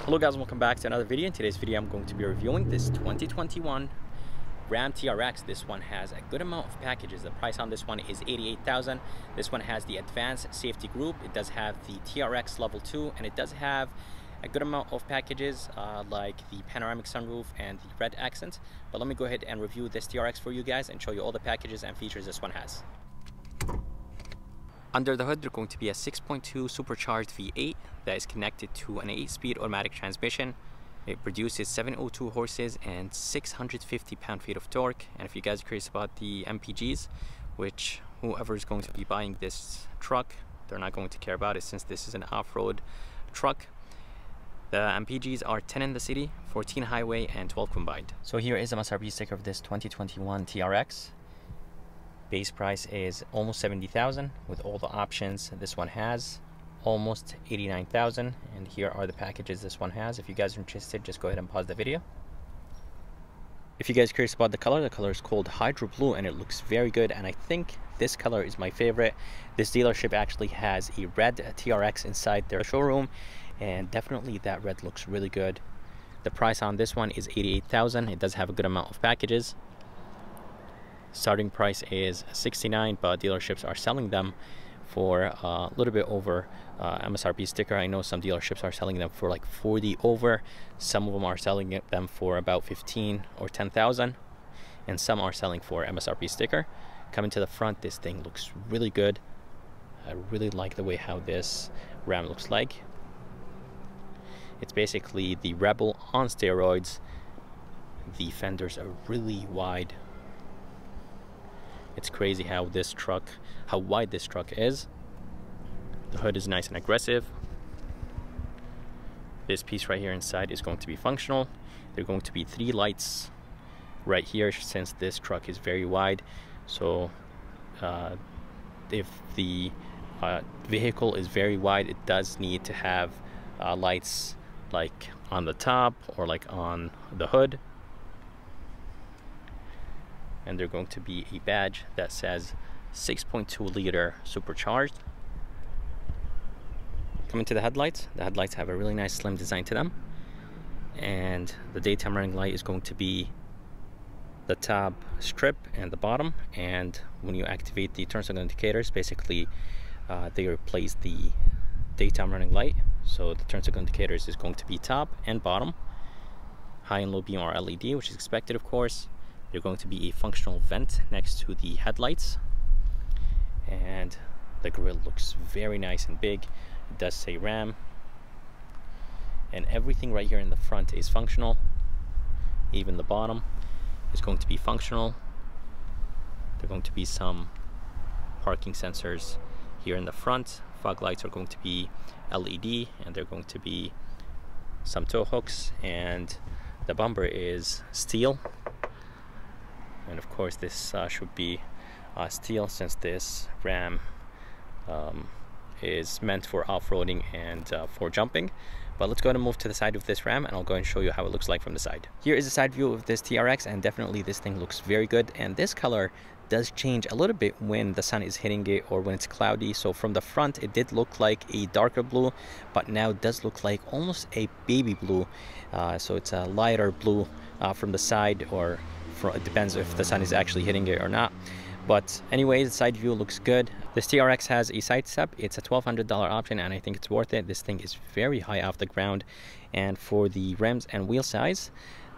Hello guys, welcome back to another video. In today's video I'm going to be reviewing this 2021 Ram TRX. This one has a good amount of packages. The price on this one is $88,000. This one has the advanced safety group. It does have the TRX level 2 and it does have a good amount of packages like the panoramic sunroof and the red accent. But let me go ahead and review this TRX for you guys and show you all the packages and features this one has. Under the hood, they're going to be a 6.2 supercharged V8 that is connected to an 8-speed automatic transmission. It produces 702 horses and 650 pound-feet of torque. And if you guys are curious about the Mpgs, which whoever is going to be buying this truck, they're not going to care about it since this is an off-road truck. The Mpgs are 10 in the city, 14 highway, and 12 combined. So here is a MSRP sticker of this 2021 TRX. Base price is almost $70,000 with all the options this one has, almost $89,000. And here are the packages this one has. If you guys are interested, just go ahead and pause the video. If you guys are curious about the color is called Hydro Blue and it looks very good, and I think this color is my favorite. This dealership actually has a red TRX inside their showroom and definitely that red looks really good. The price on this one is $88,000. It does have a good amount of packages. Starting price is $69,000, but dealerships are selling them for a little bit over MSRP sticker. I know some dealerships are selling them for like $40,000 over. Some of them are selling them for about $15,000 or $10,000, and some are selling for MSRP sticker. Coming to the front, this thing looks really good. I really like the way how this Ram looks like. It's basically the Rebel on steroids. The fenders are really wide. It's crazy how wide this truck is. The hood is nice and aggressive. This piece right here inside is going to be functional. There are going to be 3 lights right here since this truck is very wide. So if the vehicle is very wide, it does need to have lights like on the top or like on the hood. And they're going to be a badge that says 6.2 liter supercharged. Coming to the headlights have a really nice slim design to them, and the daytime running light is going to be the top strip and the bottom, and when you activate the turn signal indicators, basically they replace the daytime running light. So the turn signal indicators is going to be top and bottom. High and low beam are LED, which is expected, of course. There's going to be a functional vent next to the headlights, and the grille looks very nice and big. It does say Ram, and everything right here in the front is functional. Even the bottom is going to be functional. There are going to be some parking sensors here in the front. Fog lights are going to be LED, and there are going to be some tow hooks, and the bumper is steel. And of course this should be steel since this Ram is meant for off-roading and for jumping. But let's go ahead and move to the side of this Ram and I'll go and show you how it looks like from the side. Here is a side view of this TRX, and definitely this thing looks very good, and this color does change a little bit when the sun is hitting it or when it's cloudy. So from the front it did look like a darker blue, but now it does look like almost a baby blue. So it's a lighter blue from the side, or it depends if the sun is actually hitting it or not. But anyways, the side view looks good. This TRX has a side step. It's a $1,200 option and I think it's worth it. This thing is very high off the ground. And for the rims and wheel size,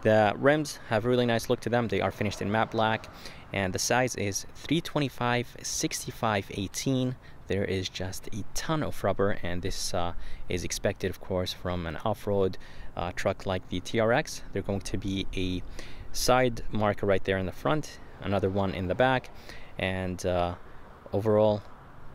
the rims have a really nice look to them. They are finished in matte black, and the size is 325/65/18. There is just a ton of rubber, and this is expected, of course, from an off-road truck like the TRX. There's going to be a side marker right there in the front, another one in the back, and overall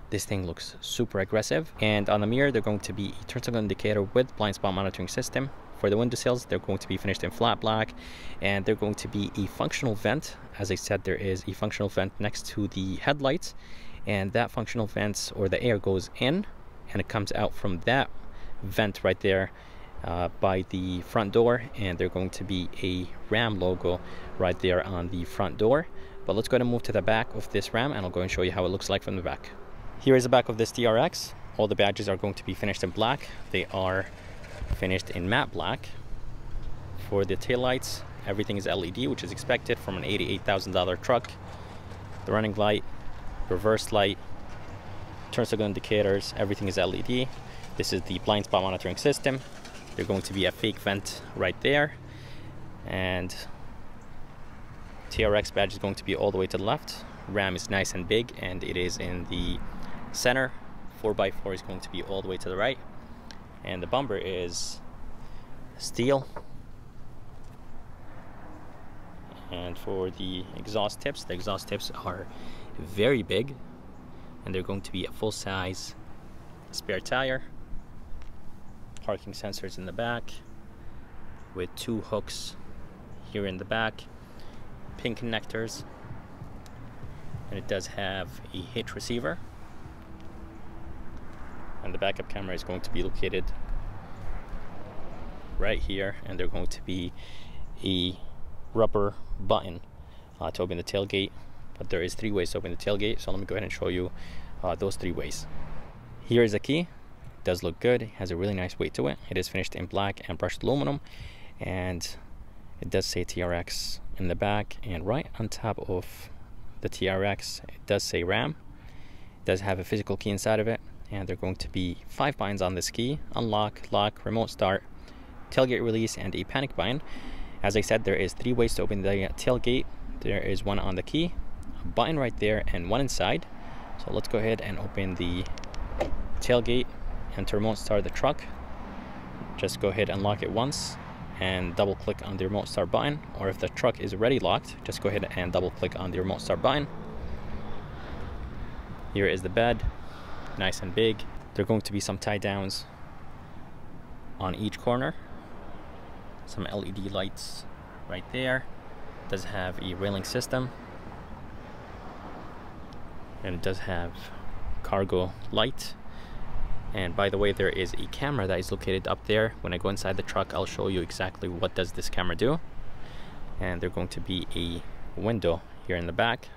this thing looks super aggressive. And on the mirror, they're going to be a turn signal indicator with blind spot monitoring system. For the window sills, they're going to be finished in flat black, and they're going to be a functional vent. As I said, there is a functional vent next to the headlights, and that functional vent, or the air, goes in and it comes out from that vent right there by the front door, and there's going to be a Ram logo right there on the front door. But let's go ahead and move to the back of this Ram and I'll go and show you how it looks like from the back. Here is the back of this TRX. All the badges are going to be finished in black. They are finished in matte black. For the taillights, everything is LED, which is expected from an $88,000 truck. The running light, reverse light, turn signal indicators, everything is LED. This is the blind spot monitoring system. There's going to be a fake vent right there, and TRX badge is going to be all the way to the left. Ram is nice and big, and it is in the center. 4x4 is going to be all the way to the right, and the bumper is steel. And for the exhaust tips are very big, and they're going to be a full-size spare tire. Parking sensors in the back with 2 hooks here in the back, pin connectors, and it does have a hitch receiver, and the backup camera is going to be located right here, and there's going to be a rubber button to open the tailgate, but there is 3 ways to open the tailgate, so let me go ahead and show you those 3 ways. Here is the key. It does look good. It has a really nice weight to it. It is finished in black and brushed aluminum, and it does say TRX in the back, and right on top of the TRX it does say RAM. It does have a physical key inside of it, and there are going to be 5 buttons on this key: unlock, lock, remote start, tailgate release, and a panic button. As I said, there is 3 ways to open the tailgate. There is 1 on the key, a button right there, and 1 inside. So let's go ahead and open the tailgate, and to remote start the truck, just go ahead and lock it once and double click on the remote start button, or if the truck is already locked, just go ahead and double click on the remote start button. Here is the bed, nice and big. There are going to be some tie downs on each corner, some LED lights right there. It does have a railing system, and it does have cargo light. And by the way, there is a camera that is located up there. When I go inside the truck, I'll show you exactly what does this camera do. And there's going to be a window here in the back.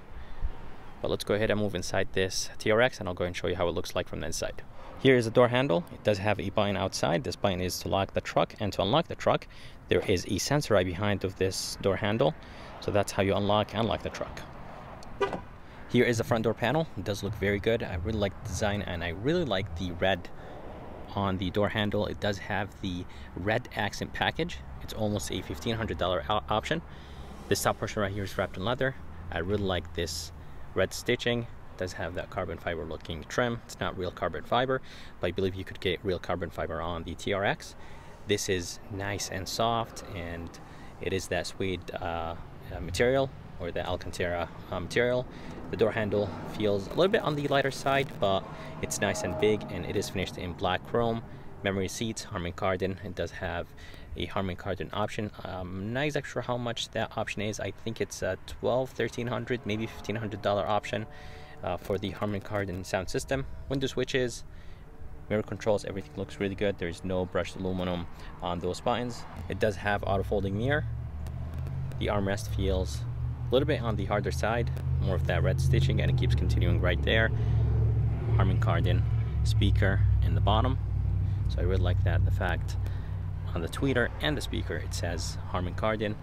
But let's go ahead and move inside this TRX, and I'll go and show you how it looks like from the inside. Here is the door handle. It does have a button outside. This button is to lock the truck, and to unlock the truck, there is a sensor right behind of this door handle. So that's how you unlock the truck. Here is the front door panel. It does look very good. I really like the design, and I really like the red on the door handle. It does have the red accent package. It's almost a $1,500 option. This top portion right here is wrapped in leather. I really like this red stitching. It does have that carbon fiber looking trim. It's not real carbon fiber, but I believe you could get real carbon fiber on the TRX. This is nice and soft, and it is that suede material, or the Alcantara material. The door handle feels a little bit on the lighter side, but it's nice and big, and it is finished in black chrome. Memory seats, Harman Kardon. It does have a Harman Kardon option. I'm not exactly sure how much that option is. I think it's a $1,300, maybe $1,500 option for the Harman Kardon sound system. Window switches, mirror controls, everything looks really good. There's no brushed aluminum on those buttons. It does have auto folding mirror. The armrest feels a little bit on the harder side, more of that red stitching, and it keeps continuing right there. Harman Kardon speaker in the bottom, so I really like that. The fact on the tweeter and the speaker it says Harman Kardon.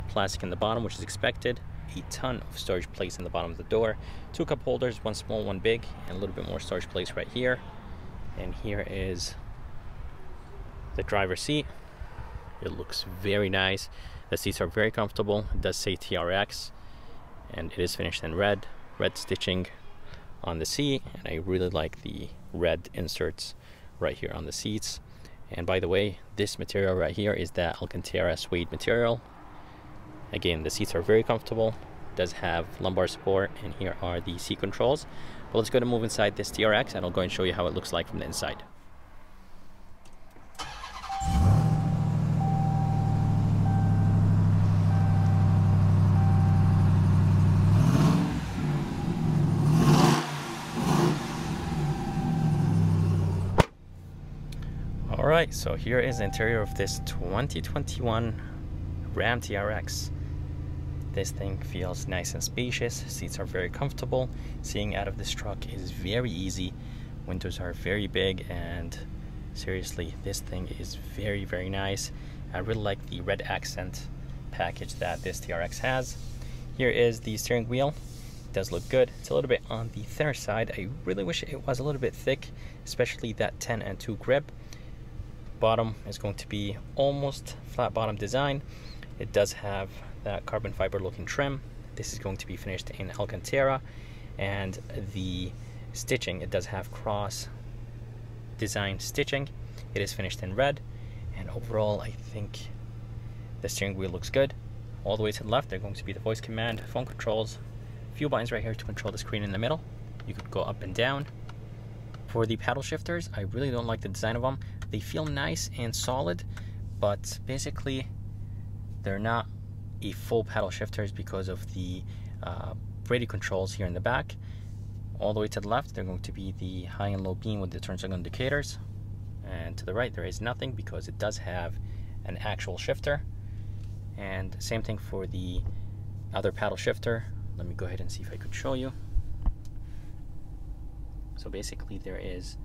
Plastic in the bottom, which is expected. A ton of storage place in the bottom of the door. 2 cup holders, 1 small, 1 big, and a little bit more storage place right here. And here is the driver's seat. It looks very nice. The seats are very comfortable. It does say TRX, and it is finished in red stitching on the seat, and I really like the red inserts right here on the seats. And by the way, this material right here is that Alcantara suede material. Again, the seats are very comfortable. It does have lumbar support, and here are the seat controls. But let's go to move inside this TRX, and I'll go and show you how it looks like from the inside. Alright, so here is the interior of this 2021 Ram TRX. This thing feels nice and spacious. Seats are very comfortable. Seeing out of this truck is very easy. Windows are very big, and Seriously, this thing is very, very nice. I really like the red accent package that this TRX has. Here is the steering wheel. It does look good. It's a little bit on the thinner side. I really wish it was a little bit thick, especially that 10 and 2 grip. Bottom is going to be almost flat bottom design. It does have that carbon fiber looking trim. This is going to be finished in Alcantara, and the stitching, it does have cross design stitching. It is finished in red, and overall I think the steering wheel looks good. All the way to the left, they're going to be the voice command, phone controls, a few buttons right here to control the screen in the middle. You could go up and down. For the paddle shifters, I really don't like the design of them. They feel nice and solid, but basically they're not a full paddle shifters because of the radio controls here in the back. All the way to the left, they're going to be the high and low beam with the turn signal indicators. And to the right, there is nothing because it does have an actual shifter. And same thing for the other paddle shifter. Let me go ahead and see if I could show you. So basically there is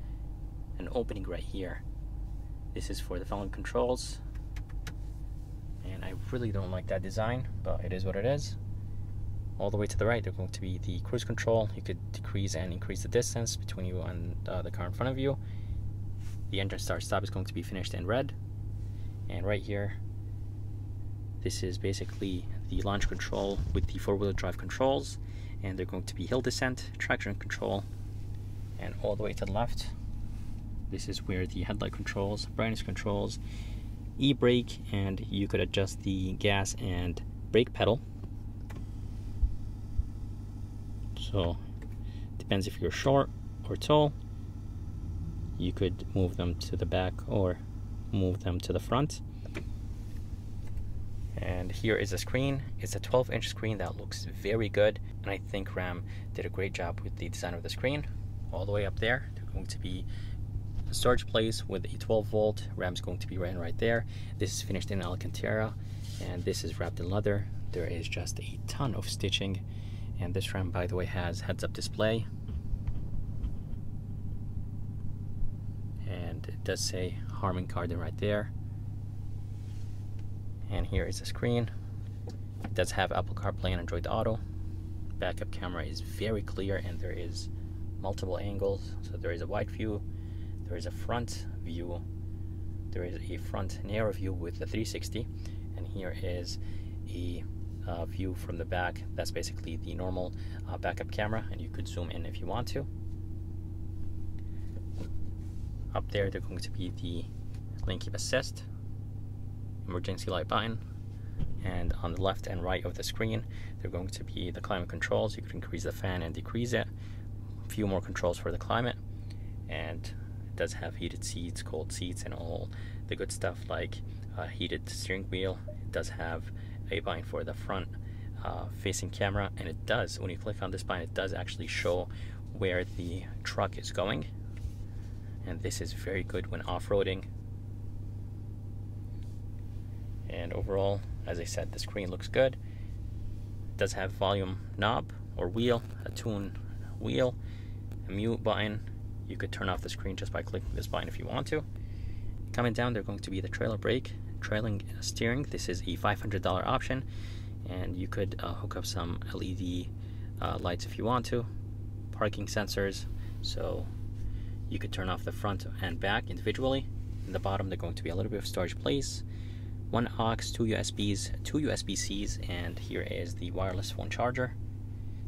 an opening right here. This is for the volume controls. And I really don't like that design, but it is what it is. All the way to the right, they're going to be the cruise control. You could decrease and increase the distance between you and the car in front of you. The engine start stop is going to be finished in red. And right here, this is basically the launch control with the four-wheel drive controls. And they're going to be hill descent, traction control. And all the way to the left, this is where the headlight controls, brightness controls, e-brake, and you could adjust the gas and brake pedal. So depends if you're short or tall. You could move them to the back or move them to the front. And here is a screen. It's a 12-inch screen that looks very good, and I think Ram did a great job with the design of the screen. All the way up there, there's going to be a storage place with a 12-volt. Ram's going to be right there. This is finished in Alcantara, and this is wrapped in leather. There is just a ton of stitching, and this Ram, by the way, has heads-up display. And it does say Harman Kardon right there. And here is the screen. It does have Apple CarPlay and Android Auto. Backup camera is very clear, and there is multiple angles. So there is a wide view, there is a front view, there is a front narrow view with the 360, and here is a view from the back. That's basically the normal backup camera, and you could zoom in if you want to. Up there, they're going to be the lane keep assist, emergency light button, and on the left and right of the screen, they're going to be the climate controls. You could increase the fan and decrease it. A few more controls for the climate, and it does have heated seats, cold seats, and all the good stuff like heated steering wheel. It does have a button for the front facing camera, and it does, when you click on this button, it does actually show where the truck is going, and this is very good when off-roading. And overall, as I said, the screen looks good. It does have volume knob or wheel, a tune wheel, a mute button. You could turn off the screen just by clicking this button if you want to. Coming down, they're going to be the trailer brake, trailing steering. This is a $500 option, and you could hook up some LED lights if you want to. Parking sensors, so you could turn off the front and back individually. In the bottom, they're going to be a little bit of storage place. One aux, two USBs, two USB-Cs, and here is the wireless phone charger.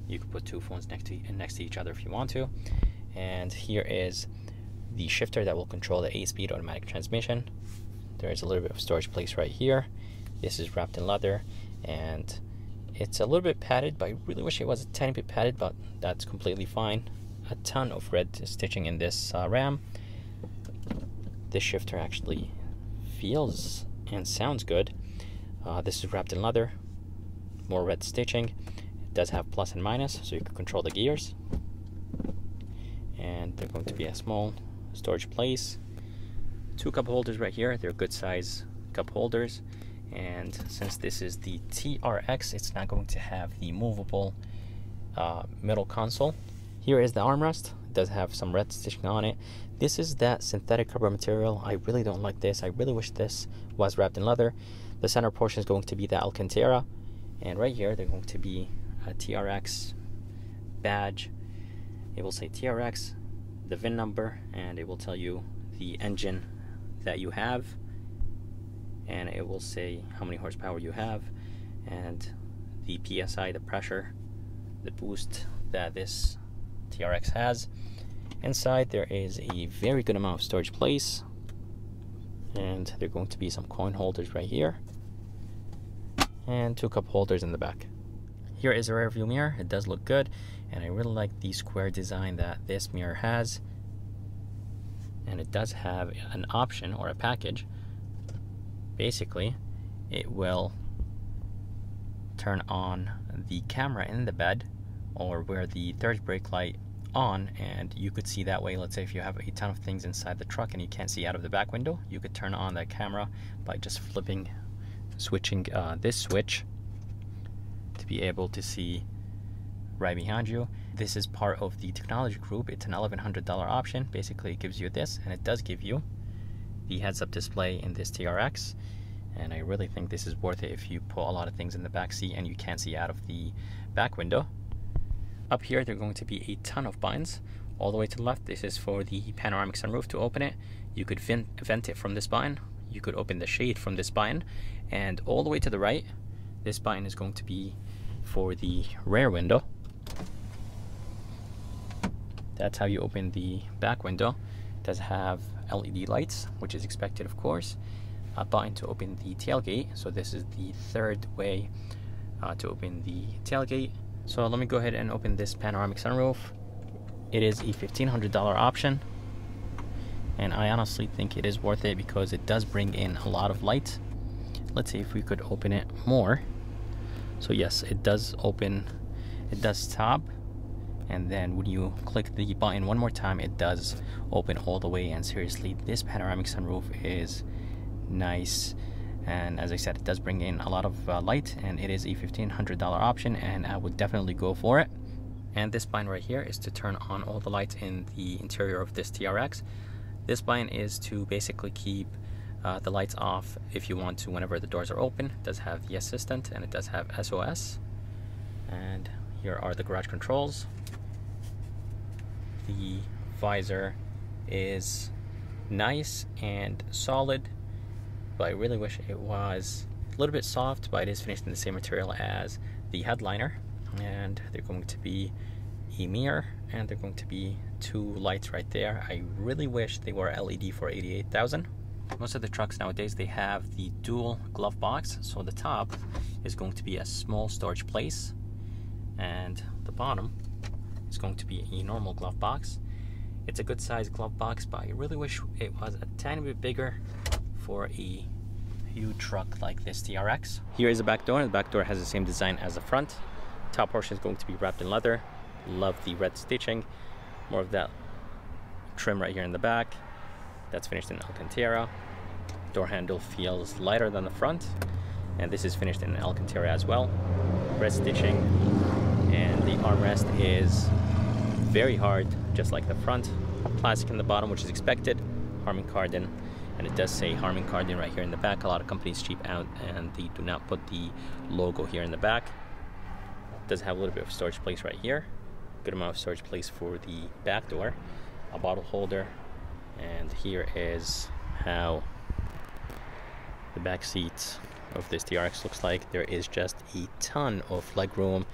You can put two phones next to each other if you want to. And here is the shifter that will control the 8-speed automatic transmission. There is a little bit of storage place right here. This is wrapped in leather, and it's a little bit padded, but I really wish it was a tiny bit padded, but that's completely fine. A ton of red stitching in this Ram. This shifter actually feels and sounds good. This is wrapped in leather, more red stitching. It does have plus and minus, so you can control the gears. And they're going to be a small storage place. Two cup holders right here. They're good size cup holders. And since this is the TRX, it's not going to have the movable middle console. Here is the armrest. It does have some red stitching on it. This is that synthetic rubber material. I really don't like this. I really wish this was wrapped in leather. The center portion is going to be the Alcantara, and right here they're going to be a TRX badge. It will say TRX, the VIN number, and it will tell you the engine that you have, and it will say how many horsepower you have, and the PSI, the pressure, the boost that this TRX has. Inside there is a very good amount of storage place, and there are going to be some coin holders right here and 2 cup holders in the back. Here is a rear view mirror. It does look good, and I really like the square design that this mirror has. And it does have an option or a package. Basically, it will turn on the camera in the bed or where the third brake light on, and you could see that way. Let's say if you have a ton of things inside the truck and you can't see out of the back window, you could turn on that camera by just switching this switch to be able to see right behind you. This is part of the technology group. It's an $1,100 option. Basically it gives you this, and it does give you the heads-up display in this TRX, and I really think this is worth it if you put a lot of things in the back seat and you can't see out of the back window. Up here there are going to be a ton of buttons. All the way to the left, this is for the panoramic sunroof. To open it, you could vent it from this button. You could open the shade from this button, and all the way to the right, this button is going to be for the rear window. That's how you open the back window. It does have LED lights, which is expected, of course. A button to open the tailgate. So this is the third way to open the tailgate. So let me go ahead and open this panoramic sunroof. It is a $1,500 option, and I honestly think it is worth it because it does bring in a lot of light. Let's see if we could open it more. So yes, it does open, it does stop, and then when you click the button one more time, it does open all the way. And seriously, this panoramic sunroof is nice, and as I said, it does bring in a lot of light, and it is a $1,500 option, and I would definitely go for it. And this button right here is to turn on all the lights in the interior of this TRX. This button is to basically keep the lights off if you want to whenever the doors are open. It does have the assistant, and it does have SOS. And here are the garage controls. The visor is nice and solid, but I really wish it was a little bit soft, but it is finished in the same material as the headliner. And they're going to be a mirror, and they're going to be 2 lights right there. I really wish they were LED for $88,000. Most of the trucks nowadays, they have the dual glove box. So the top is going to be a small storage place, and the bottom is going to be a normal glove box. It's a good size glove box, but I really wish it was a tiny bit bigger for a huge truck like this TRX. Here is the back door. The back door has the same design as the front. Top portion is going to be wrapped in leather. Love the red stitching. More of that trim right here in the back. That's finished in Alcantara. Door handle feels lighter than the front, and this is finished in Alcantara as well. Red stitching, and the armrest is very hard, just like the front. Plastic in the bottom, which is expected. Harman Kardon, and it does say Harman Kardon right here in the back. A lot of companies cheap out and they do not put the logo here in the back. It does have a little bit of storage place right here. Good amount of storage place for the back door. A bottle holder, and here is how the back seat of this TRX looks like. There is just a ton of leg room.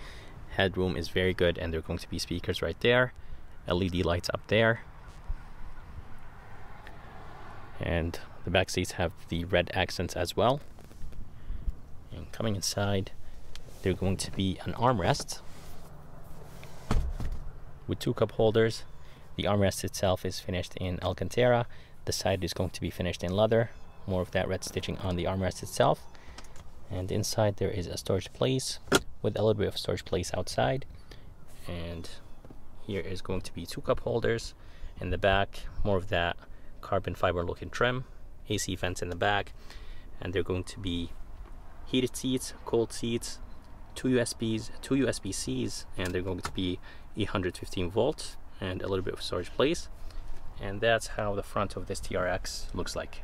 Headroom is very good, and there are going to be speakers right there. LED lights up there. And the back seats have the red accents as well. And coming inside, there's going to be an armrest with 2 cup holders. The armrest itself is finished in Alcantara. The side is going to be finished in leather. More of that red stitching on the armrest itself. And inside there is a storage place with a little bit of storage place outside. And here is going to be 2 cup holders in the back. More of that carbon fiber looking trim. AC vents in the back. And they're going to be heated seats, cold seats, 2 USBs, 2 USB-Cs, and they're going to be 115 volts. and a little bit of storage place. And that's how the front of this TRX looks like.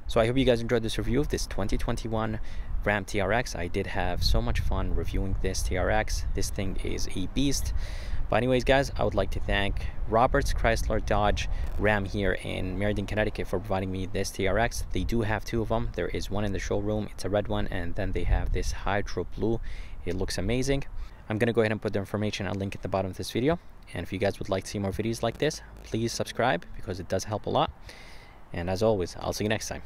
So I hope you guys enjoyed this review of this 2021 Ram TRX. I did have so much fun reviewing this TRX. This thing is a beast. But anyways, guys, I would like to thank Roberts, Chrysler, Dodge, Ram here in Meriden, Connecticut for providing me this TRX. They do have two of them. There is one in the showroom. It's a red one, and then they have this hydro blue. It looks amazing. I'm going to go ahead and put the information and link at the bottom of this video. And if you guys would like to see more videos like this, please subscribe because it does help a lot. And as always, I'll see you next time.